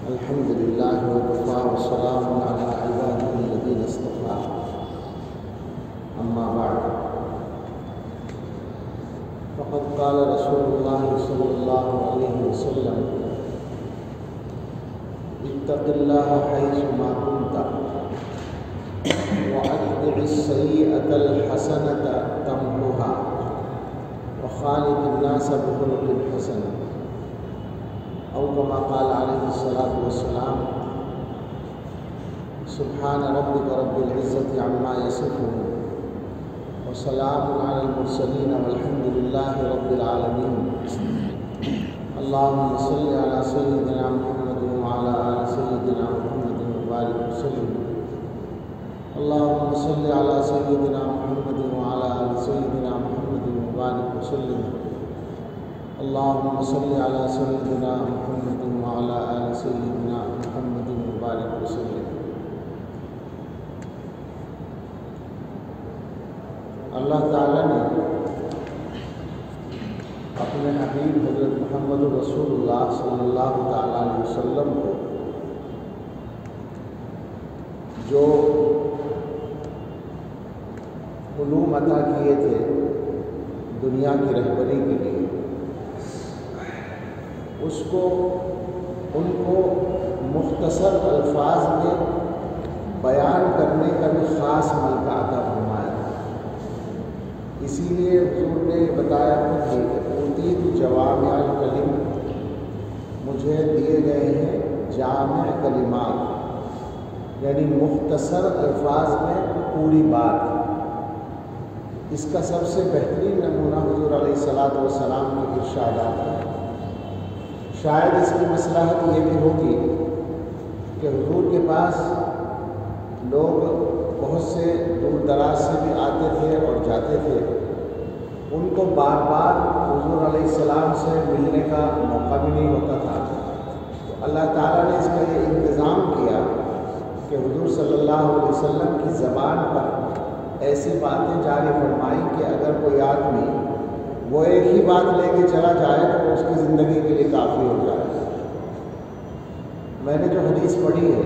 الحمد لله وكفى وسلام على عباده الذين اصطفى أما بعد فقد قال رسول الله صلى الله عليه وسلم اتق الله حيثما كنت وأتبع السيئة الحسنة تمحها وخالق الناس بخلق حسن أو كما قال عليه الصلاة والسلام سبحان ربك رب العزة عما يصفون وسلام على المرسلين والحمد لله رب العالمين اللهم صل على سيدنا محمد وعلى آل سيدنا محمد وبارك وسلم اللهم صل على سيدنا محمد وعلى آل سيدنا محمد وبارك وسلم اللهم صل على سيدنا محمد وعلى آل سيدنا محمد وبارك وسلم۔ اللہ تعالیٰ نے اپنے حبیب حضرت محمد رسول اللہ صلی اللہ تعالیٰ علیہ وسلم کو جو علوم عطا کیے تھے دنیا کی رہبری کے لیے، ان کو مختصر الفاظ میں بیان کرنے کا بھی خاص موقع عطا فرمایا۔ اسی لیے حضور نے بتایا کہ اوتیت جوامع الکلم، مجھے دیے گئے ہیں جامع کلمات، یعنی مختصر الفاظ میں پوری بات۔ اس کا سب سے بہترین نمونہ حضور علیہ الصلاۃ والسلام کے ارشادات ہیں۔ شاید اس کی مصلحت یہ بھی ہوگی کہ حضور کے پاس لوگ بہت سے دور دراز سے بھی آتے تھے اور جاتے تھے، ان کو بار بار حضور علیہ السلام سے ملنے کا موقع بھی نہیں ہوتا تھا، تو اللہ تعالیٰ نے اس کا یہ انتظام کیا کہ حضور صلی اللہ علیہ وسلم کی زبان پر ایسی باتیں جاری فرمائیں کہ اگر کوئی آدمی وہ ایک ہی بات لے کے چلا جائے تو اس کی زندگی کے لیے کافی ہو جائے۔ میں نے جو حدیث پڑھی ہے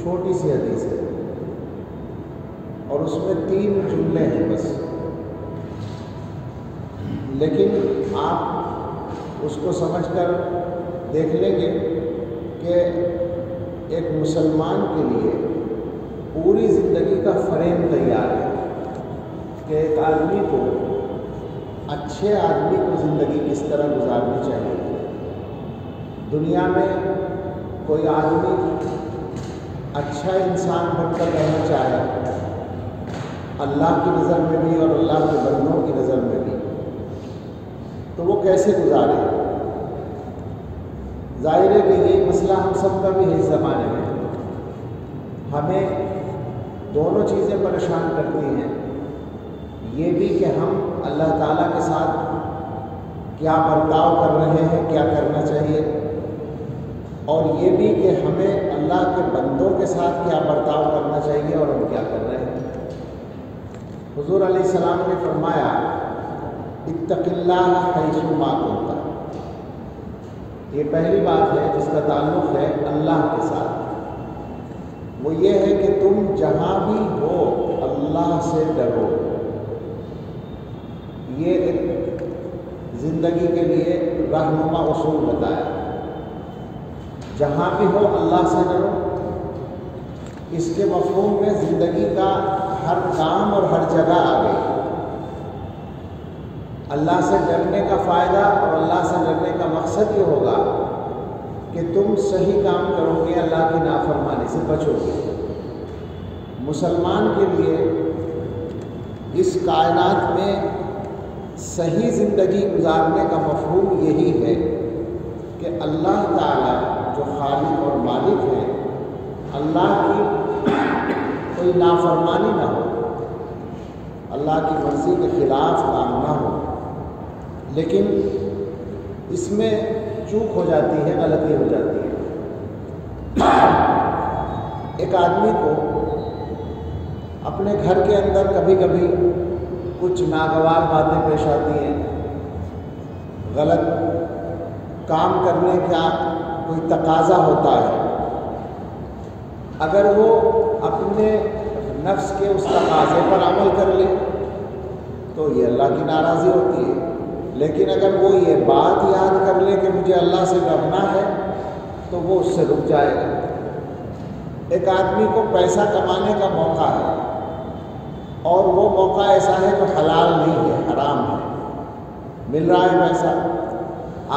چھوٹی سی حدیث ہے اور اس میں 3 جملے ہیں بس، لیکن آپ اس کو سمجھ کر دیکھ لیں گے کہ ایک مسلمان کے لیے پوری زندگی کا فریم تیار ہے کہ ایک آدمی کو، اچھے آدمی کو زندگی کس طرح گزارنی چاہیے۔ دنیا میں کوئی آدمی اچھا انسان بن کر رہنا چاہے، اللہ کی نظر میں بھی اور اللہ کے بندوں کی نظر میں بھی، تو وہ کیسے گزارے؟ ظاہر ہے کہ یہ مسئلہ ہم سب کا بھی ہے اس زمانے میں۔ ہمیں دونوں چیزیں پریشان کرتی ہیں، یہ بھی کہ ہم اللہ تعالیٰ کے ساتھ کیا برتاؤ کر رہے ہیں، کیا کرنا چاہیے، اور یہ بھی کہ ہمیں اللہ کے بندوں کے ساتھ کیا برتاؤ کرنا چاہیے اور ہم کیا کر رہے ہیں۔ حضور علیہ السلام نے فرمایا اتق اللہ حیثما کنت، یہ پہلی بات ہے جس کا تعلق ہے اللہ کے ساتھ، وہ یہ ہے کہ تم جہاں بھی ہو اللہ سے ڈرو۔ یہ ایک زندگی کے لیے رہنما اصول بتایا، جہاں بھی ہو اللہ سے ڈرو۔ اس کے مفہوم میں زندگی کا ہر کام اور ہر جگہ آ گئی۔ اللہ سے ڈرنے کا فائدہ اور اللہ سے ڈرنے کا مقصد یہ ہوگا کہ تم صحیح کام کرو گے، اللہ کی نافرمانی سے بچو گے۔ مسلمان کے لیے اس کائنات میں صحیح زندگی گزارنے کا مفہوم یہی ہے کہ اللہ تعالیٰ جو خالق اور مالک ہے، اللہ کی کوئی نافرمانی نہ ہو، اللہ کی مرضی کے خلاف کام نہ ہو، لیکن اس میں چوک ہو جاتی ہے، غلطی ہو جاتی ہے۔ ایک آدمی کو اپنے گھر کے اندر کبھی کبھی کچھ ناگوار باتیں پیش آتی ہیں، غلط کام کرنے کا کوئی تقاضا ہوتا ہے، اگر وہ اپنے نفس کے اس تقاضے پر عمل کر لے تو یہ اللہ کی ناراضی ہوتی ہے، لیکن اگر وہ یہ بات یاد کر لے کہ مجھے اللہ سے ڈرنا ہے تو وہ اس سے رک جائے گا۔ ایک آدمی کو پیسہ کمانے کا موقع ہے اور وہ موقع ایسا ہے جو حلال نہیں ہے، حرام ہے، مل رہا ہے پیسہ،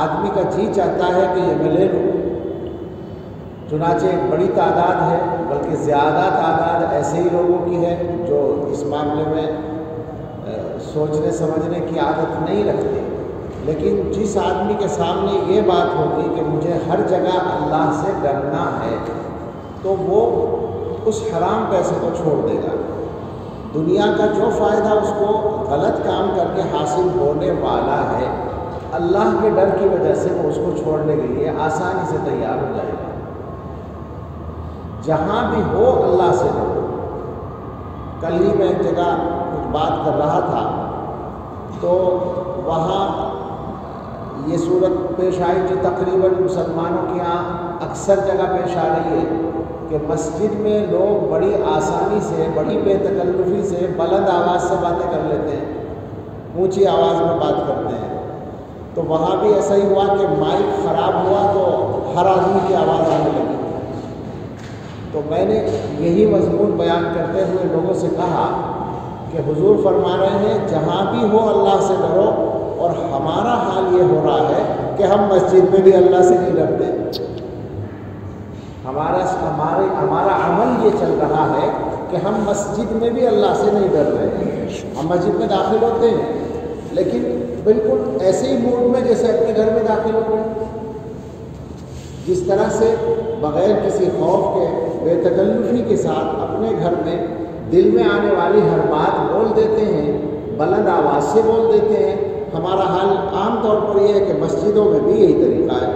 آدمی کا جی چاہتا ہے کہ یہ میں لے لوں، چنانچہ ایک بڑی تعداد ہے، بلکہ زیادہ تعداد ایسے ہی لوگوں کی ہے جو اس معاملے میں سوچنے سمجھنے کی عادت نہیں رکھتے، لیکن جس آدمی کے سامنے یہ بات ہوگی کہ مجھے ہر جگہ اللہ سے ڈرنا ہے تو وہ اس حرام پیسے کو چھوڑ دے گا۔ دنیا کا جو فائدہ اس کو غلط کام کر کے حاصل ہونے والا ہے، اللہ کے ڈر کی وجہ سے وہ اس کو چھوڑنے کے لیے آسانی سے تیار ہو جائے گا۔ جہاں بھی ہو اللہ سے ڈرو۔ کل ہی میں ایک جگہ کچھ بات کر رہا تھا تو وہاں یہ صورت پیش آئی جو تقریباً مسلمانوں کے یہاں اکثر جگہ پیش آ رہی ہے کہ مسجد میں لوگ بڑی آسانی سے، بڑی بے تکلفی سے بلند آواز سے باتیں کر لیتے ہیں، اونچی آواز میں بات کرتے ہیں۔ تو وہاں بھی ایسا ہی ہوا کہ مائک خراب ہوا تو ہر آدمی کی آواز آنے لگی۔ تو میں نے یہی مضمون بیان کرتے ہوئے لوگوں سے کہا کہ حضور فرما رہے ہیں جہاں بھی ہو اللہ سے ڈرو، اور ہمارا حال یہ ہو رہا ہے کہ ہم مسجد میں بھی اللہ سے نہیں ڈرتے۔ ہمارا عمل یہ چل رہا ہے کہ ہم مسجد میں بھی اللہ سے نہیں ڈر رہے۔ ہم مسجد میں داخل ہوتے ہیں لیکن بالکل ایسے ہی موڈ میں جیسے اپنے گھر میں داخل ہوتے ہیں، جس طرح سے بغیر کسی خوف کے بے تکلفی کے ساتھ اپنے گھر میں دل میں آنے والی ہر بات بول دیتے ہیں، بلند آواز سے بول دیتے ہیں۔ ہمارا حال عام طور پر یہ ہے کہ مسجدوں میں بھی یہی طریقہ ہے۔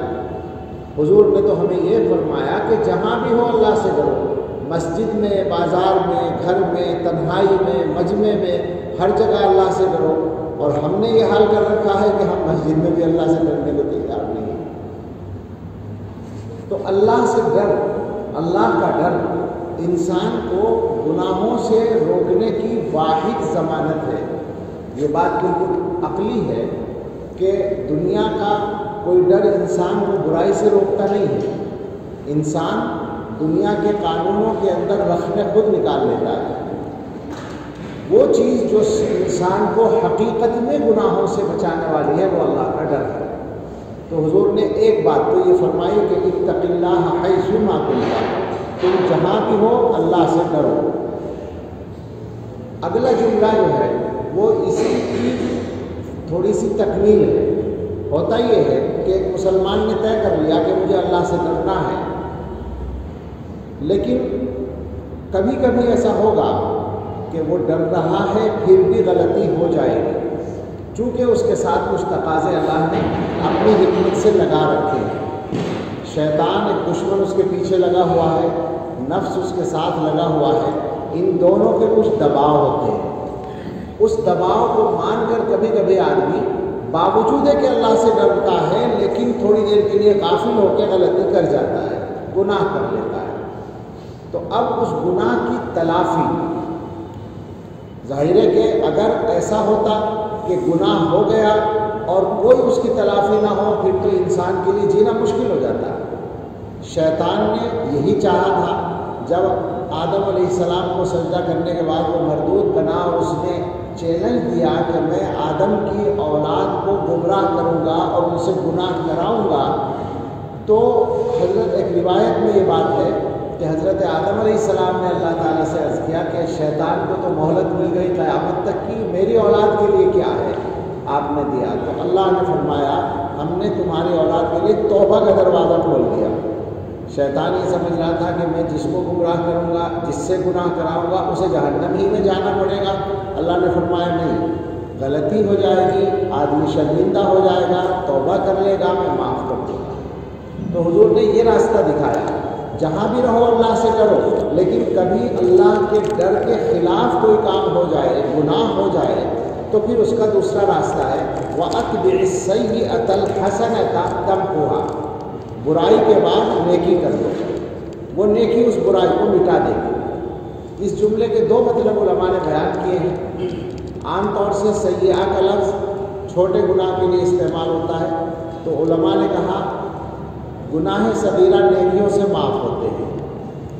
حضور نے تو ہمیں یہ فرمایا کہ جہاں بھی ہو اللہ سے ڈرو، مسجد میں، بازار میں، گھر میں، تنہائی میں، مجمع میں، ہر جگہ اللہ سے ڈرو۔ اور ہم نے یہ حال کر رکھا ہے کہ ہم مسجد میں بھی اللہ سے ڈرنے کو تیار نہیں ہیں۔ تو اللہ سے ڈر، اللہ کا ڈر انسان کو گناہوں سے روکنے کی واحد ضمانت ہے۔ یہ بات بالکل عقلی ہے کہ دنیا کا کوئی ڈر انسان کو برائی سے روکتا نہیں ہے۔ انسان دنیا کے قانونوں کے اندر رکھنے خود نکال لیتا ہے۔ وہ چیز جو انسان کو حقیقت میں گناہوں سے بچانے والی ہے وہ اللہ کا ڈر ہے۔ تو حضور نے ایک بات تو یہ فرمائی کہ اتق اللہ حیث ما کنت، تم جہاں بھی ہو اللہ سے ڈرو۔ اگلا جملہ جو ہے وہ اسی کی تھوڑی سی تکمیل ہے۔ ہوتا یہ ہے کہ ایک مسلمان نے طے کر لیا کہ مجھے اللہ سے ڈرنا ہے، لیکن کبھی کبھی ایسا ہوگا کہ وہ ڈر رہا ہے پھر بھی غلطی ہو جائے گی، چونکہ اس کے ساتھ کچھ تقاضے اللہ نے اپنی حکمت سے لگا رکھے ہیں۔ شیطان ایک دشمن اس کے پیچھے لگا ہوا ہے، نفس اس کے ساتھ لگا ہوا ہے، ان دونوں کے کچھ دباؤ ہوتے ہیں۔ اس دباؤ کو مان کر کبھی کبھی آدمی باوجود ہے کہ اللہ سے ڈرتا ہے لیکن تھوڑی دیر کے لیے غافل ہو کے غلطی کر جاتا ہے، گناہ کر لیتا ہے۔ تو اب اس گناہ کی تلافی، ظاہر ہے کہ اگر ایسا ہوتا کہ گناہ ہو گیا اور کوئی اس کی تلافی نہ ہو پھر تو انسان کے لیے جینا مشکل ہو جاتا ہے۔ شیطان نے یہی چاہا تھا، جب آدم علیہ السلام کو سجدہ کرنے کے بعد وہ مردود بنا اور اس نے چیلنج دیا کہ میں آدم کی اولاد کو گمراہ کروں گا اور ان سے گناہ کراؤں گا، تو حضرت ایک روایت میں یہ بات ہے کہ حضرت آدم علیہ السلام نے اللہ تعالیٰ سے عرض کیا کہ شیطان کو تو مہلت مل گئی قیامت تک کی، میری اولاد کے لیے کیا ہے؟ آپ نے دیا۔ تو اللہ نے فرمایا ہم نے تمہاری اولاد کے لیے توبہ کا دروازہ کھول دیا۔ شیطان یہ سمجھ رہا تھا کہ میں جس کو گمراہ کروں گا، جس سے گناہ کراؤں گا اسے جہنم ہی میں جانا پڑے گا۔ اللہ نے فرمایا نہیں، غلطی ہو جائے گی، آدمی شرمندہ ہو جائے گا، توبہ کر لے گا، میں معاف کر دوں گا۔ تو حضور نے یہ راستہ دکھایا، جہاں بھی رہو اللہ سے ڈرو، لیکن کبھی اللہ کے ڈر کے خلاف کوئی کام ہو جائے، گناہ ہو جائے، تو پھر اس کا دوسرا راستہ ہے وَأَتْبِعِ السَّيِّئَةَ الْحَسَنَةَ تَمْحُوهَا۔ برائی کے بعد نیکی کر دو، وہ نیکی اس برائی کو مٹا دے گی۔ اس جملے کے دو مطلب علماء نے بیان کیے ہیں۔ عام طور سے سیئہ کا لفظ چھوٹے گناہ کے لیے استعمال ہوتا ہے، تو علماء نے کہا گناہ صغیرہ نیکیوں سے معاف ہوتے ہیں،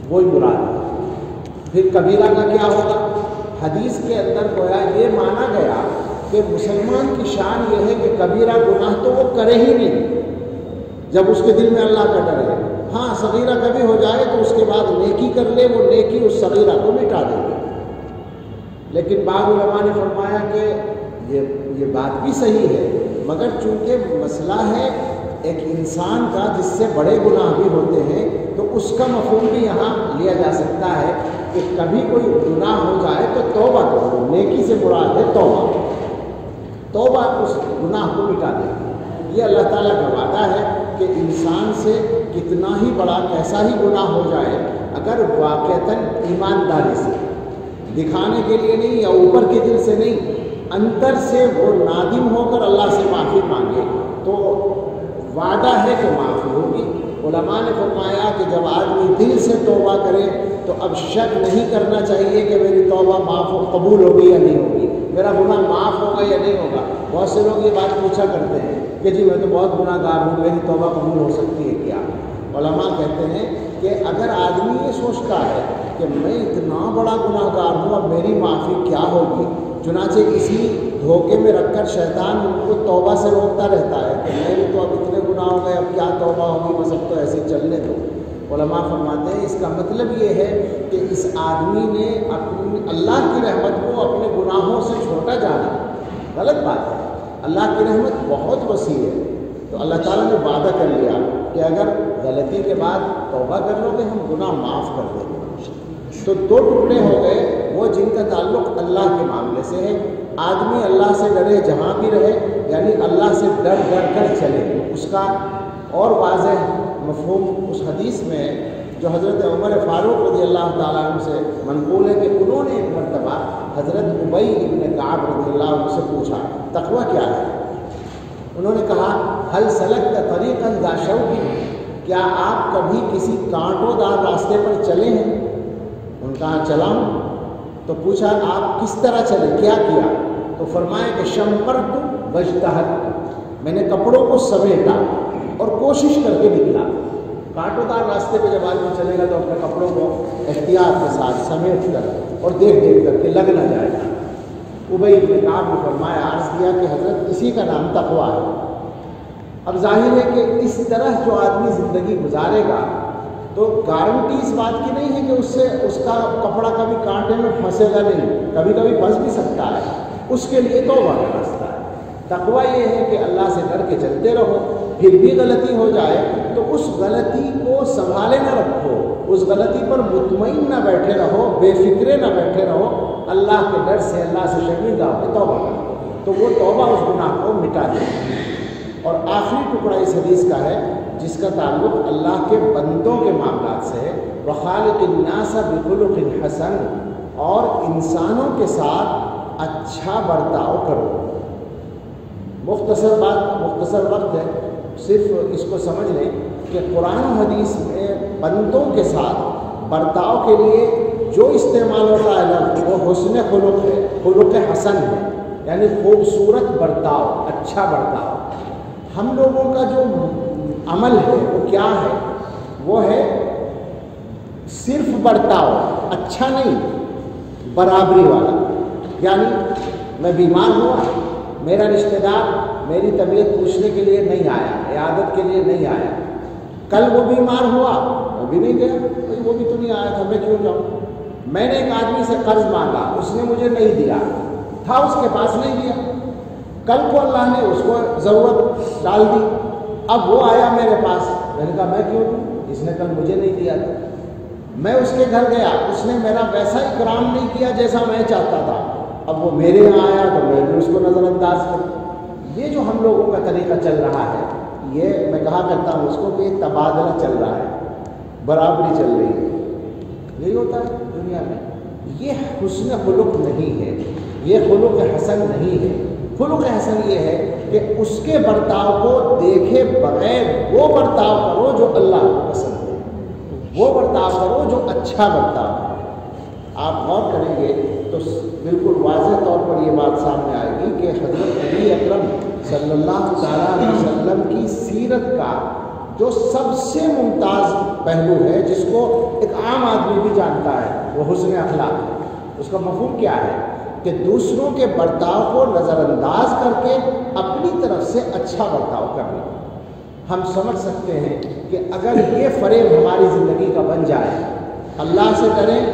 وہی مراد ہے۔ پھر کبیرہ کا کیا ہوگا؟ حدیث کے اندر گویا یہ مانا گیا کہ مسلمان کی شان یہ ہے کہ کبیرہ گناہ تو وہ کرے ہی نہیں جب اس کے دل میں اللہ کا ڈر ہے۔ ہاں صغیرہ کبھی ہو جائے تو اس کے بعد نیکی کر لے، وہ نیکی اس صغیرہ کو مٹا دے گی۔ لیکن بعض علماء نے فرمایا کہ یہ بات بھی صحیح ہے، مگر چونکہ مسئلہ ہے ایک انسان کا جس سے بڑے گناہ بھی ہوتے ہیں، تو اس کا مفہوم بھی یہاں لیا جا سکتا ہے کہ کبھی کوئی گناہ ہو جائے تو توبہ کرو، نیکی سے مراد ہے توبہ، توبہ اس گناہ کو مٹا دے گی۔ یہ اللہ تعالیٰ کا وعدہ ہے کہ انسان سے کتنا ہی بڑا کیسا ہی گناہ ہو جائے، اگر واقعتاً ایمانداری سے، دکھانے کے لیے نہیں یا اوپر کے دل سے نہیں، اندر سے وہ نادم ہو کر اللہ سے معافی مانگے تو وعدہ ہے کہ معافی ہوگی۔ علماء نے فرمایا کہ جب آدمی دل سے توبہ کرے تو اب شک نہیں کرنا چاہیے کہ میری توبہ معاف قبول ہوگی یا نہیں ہوگی، میرا گناہ معاف ہوگا یا نہیں ہوگا۔ بہت سے لوگ یہ بات پوچھا کرتے ہیں کہ جی میں تو بہت گناہ گار ہوں، میری توبہ قبول ہو سکتی ہے کیا؟ علماء کہتے ہیں کہ اگر آدمی یہ سوچتا ہے کہ میں اتنا بڑا گناہ گار ہوں، اب میری معافی کیا ہوگی، چنانچہ اسی دھوکے میں رکھ کر شیطان ان کو توبہ سے روکتا رہتا ہے کہ میں بھی تو اب اتنے گناہ ہو گئے، اب کیا توبہ ہوگی، بس اب تو ایسے چلنے دو۔ علماء فرماتے ہیں اس کا مطلب یہ ہے کہ اس آدمی نے اپنی اللہ کی رحمت کو اپنے گناہوں سے چھوٹا جانا، غلط بات ہے۔ اللہ کی رحمت بہت وسیع ہے، تو اللہ تعالیٰ نے وعدہ کر لیا کہ اگر غلطی کے بعد توبہ کر لو گے ہم گناہ معاف کر دیں گے۔ تو دو ٹکڑے ہو گئے، وہ جن کا تعلق اللہ کے معاملے سے ہے۔ آدمی اللہ سے ڈرے جہاں بھی رہے، یعنی اللہ سے ڈر ڈر کر چلے۔ اس کا اور واضح مفہوم اس حدیث میں جو حضرت عمر فاروق رضی اللہ تعالیٰ عنہ سے منقول ہے کہ انہوں نے ایک مرتبہ حضرت ابی ابن کعب رضی اللہ عنہ سے پوچھا تقویٰ کیا ہے؟ انہوں نے کہا حل سلکت طریقا ذا شوک، کیا آپ کبھی کسی کانٹوں دار راستے پر چلے ہیں؟ ان کہا چلا ہوں۔ تو پوچھا آپ کس طرح چلے، کیا کیا؟ تو فرمایا کہ شمرت واجتہدت، میں نے کپڑوں کو سمیٹا اور کوشش کر کے نکلا۔ کانٹوں دار راستے پہ جب آدمی چلے گا تو اپنے کپڑوں کو احتیاط کے ساتھ سمیٹ کر اور دیکھ کر کے لگ نہ جائے گا۔ ابی بن کعب نے فرمایا، عرض کیا کہ حضرت اسی کا نام تقویٰ ہے۔ اب ظاہر ہے کہ اس طرح جو آدمی زندگی گزارے گا تو گارنٹی اس بات کی نہیں ہے کہ اس کا کپڑا کبھی کانٹے میں پھنسے گا نہیں، کبھی کبھی پھنس بھی سکتا ہے، اس کے لیے توبہ کا راستہ ہے۔ تقویٰ یہ ہے کہ اللہ سے ڈر کے چلتے رہو، پھر بھی غلطی ہو جائے تو اس غلطی کو سنبھالے نہ رکھو، اس غلطی پر مطمئن نہ بیٹھے رہو، بے فکرے نہ بیٹھے رہو، اللہ کے ڈر سے، اللہ سے شرمندہ ہو کے توبہ کرو تو وہ توبہ اس گناہ کو مٹا دے گی۔ اور آخری ٹکڑا اس حدیث کا ہے جس کا تعلق اللہ کے بندوں کے معاملات سے ہے، وَخَالِقِ النَّاسَ بِخُلُقٍ حَسَنٍ، اور انسانوں کے ساتھ اچھا برتاؤ کرو۔ مختصر وقت ہے، صرف اس کو سمجھ لیں کہ قرآن و حدیث میں بندوں کے ساتھ برتاؤ کے لیے جو استعمال ہوتا ہے لفظ وہ حسن خلق ہے، خلق حسن ہے، یعنی خوبصورت برتاؤ، اچھا برتاؤ۔ ہم لوگوں کا جو عمل ہے وہ کیا ہے؟ وہ ہے صرف برتاؤ، اچھا نہیں، برابری والا۔ یعنی میں بیمار ہوا، میرا رشتہ دار میری طبیعت پوچھنے کے لیے نہیں آیا، عیادت کے لیے نہیں آیا، کل وہ بیمار ہوا وہ بھی نہیں گیا، بھائی وہ بھی تو نہیں آیا تھا، میں کیوں جاؤں؟ میں نے ایک آدمی سے قرض مانگا، اس نے مجھے نہیں دیا، تھا اس کے پاس نہیں دیا، کل کو اللہ نے اس کو ضرورت ڈال دی، اب وہ آیا میرے پاس، میں نے کہا میں کیوں دوں، اس نے کل مجھے نہیں دیا تھا۔ میں اس کے گھر گیا، اس نے میرا ویسا اکرام نہیں کیا جیسا میں چاہتا تھا، اب وہ میرے یہاں آیا تو میں نے اس کو نظر انداز کر۔ یہ جو ہم لوگوں کا طریقہ چل رہا ہے، یہ میں کہا کرتا ہوں اس کو کہ یہ تبادلہ چل رہا ہے، برابری چل رہی ہے، یہی ہوتا ہے دنیا میں۔ یہ حسن خلق نہیں ہے، یہ خلق حسن نہیں ہے۔ خلق حسن یہ ہے کہ اس کے برتاؤ کو دیکھے بغیر وہ برتاؤ کرو جو اللہ کو پسند ہے، وہ برتاؤ کرو جو اچھا برتاؤ ہے۔ آپ غور کریں گے تو بالکل واضح طور پر یہ بات سامنے آئے گی کہ حضرت نبی اکرم صلی اللہ تعالیٰ علیہ وسلم کی سیرت کا جو سب سے ممتاز پہلو ہے، جس کو ایک عام آدمی بھی جانتا ہے، وہ حسن اخلاق ہے۔ اس کا مفہوم کیا ہے کہ دوسروں کے برتاؤ کو نظر انداز کر کے اپنی طرف سے اچھا برتاؤ کرنا۔ ہم سمجھ سکتے ہیں کہ اگر یہ فریب ہماری زندگی کا بن جائے، اللہ سے ڈریں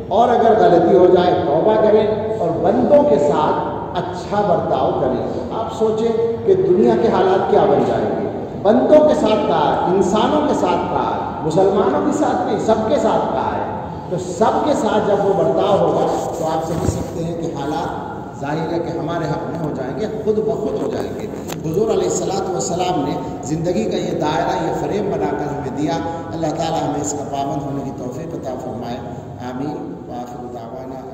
اور اگر غلطی ہو جائے توبہ کریں اور بندوں کے ساتھ اچھا برتاؤ کریں، تو آپ سوچیں کہ دنیا کے حالات کیا بن جائیں گے۔ بندوں کے ساتھ کہا ہے، انسانوں کے ساتھ کہا ہے، مسلمانوں کے ساتھ نہیں، سب کے ساتھ کہا ہے۔ تو سب کے ساتھ جب وہ برتاؤ ہوگا تو آپ سمجھ سکتے ہیں کہ حالات ظاہر ہے کہ ہمارے حق میں ہو جائیں گے، خود بخود ہو جائیں گے۔ حضور علیہ الصلوۃ والسلام نے زندگی کا یہ دائرہ، یہ فریم بنا کر ہمیں دیا۔ اللہ تعالیٰ ہمیں اس کا پابند ہونے کی توفیق عطا فرمائے، آمین۔ وآخر دعوانا